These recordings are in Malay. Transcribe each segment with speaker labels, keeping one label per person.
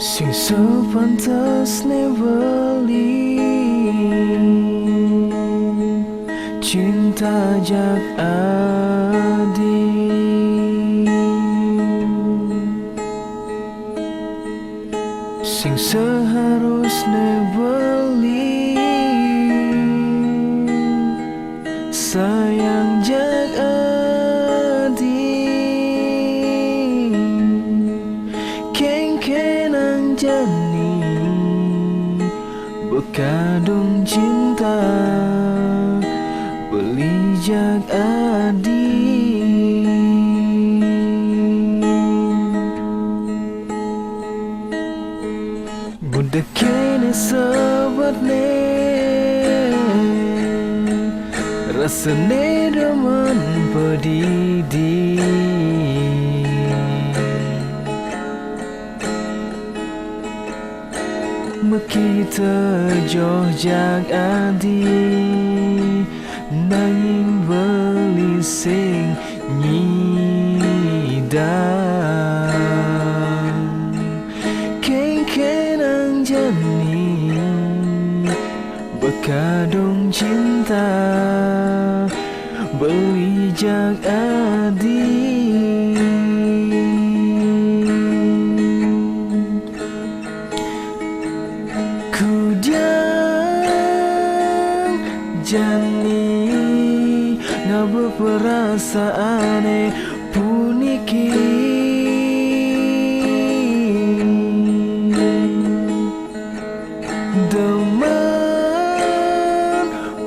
Speaker 1: Sing sepantasnya beli cinta jak adi, sing seharusnya beli sayang jak adi, kenang jani bekadung cinta beli jak adi. Budak kini sahabat ne rasane demen pedidi, kita joh jak adi nanging beli sing nyidang, kenang jani bekadung cinta beli jak adi. Jani ngaba perasaane puniki, demen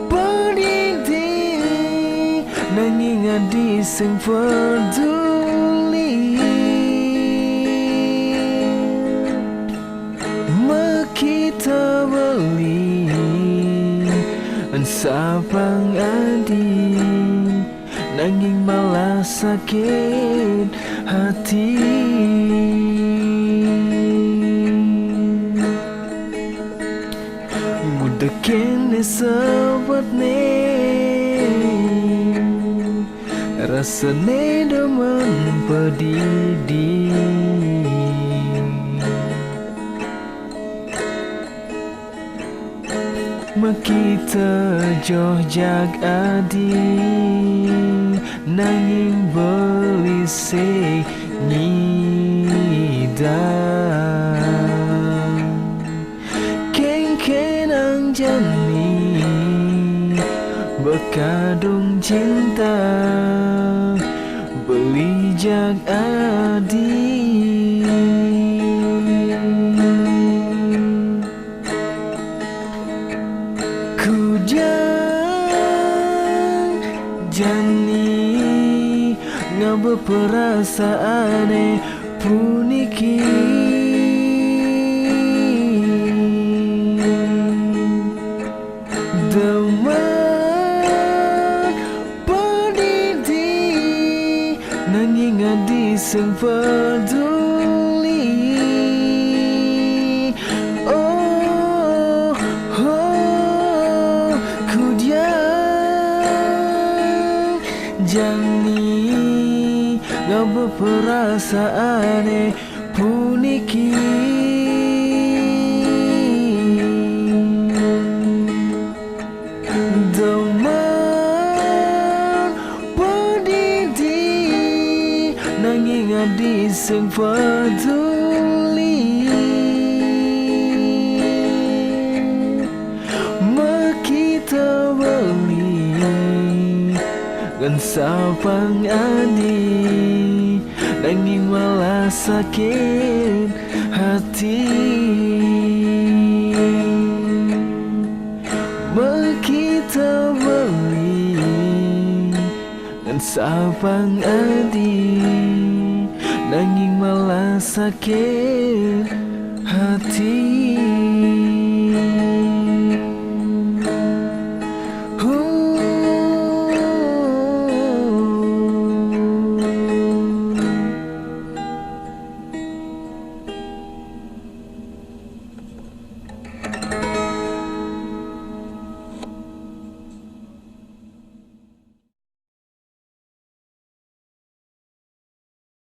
Speaker 1: pedidi nanging adi sing peduli, kita beli sapang adi nanging malah sakit hati. Budak kini sahabat ne rasane demen pedidi, kita joh jak adi nanging beli sing nyidang, kenang jani bekadung cinta beli jak adi. Jani ngaba perasaane puniki, demen pedidi nanging adi sing peduli. Jani ngaba perasaane puniki, demen pedidi nanging adi sing peduli, kita beli sapang adi nanging malah sakit hati. Kita beli sapang adi nanging malah sakit hati.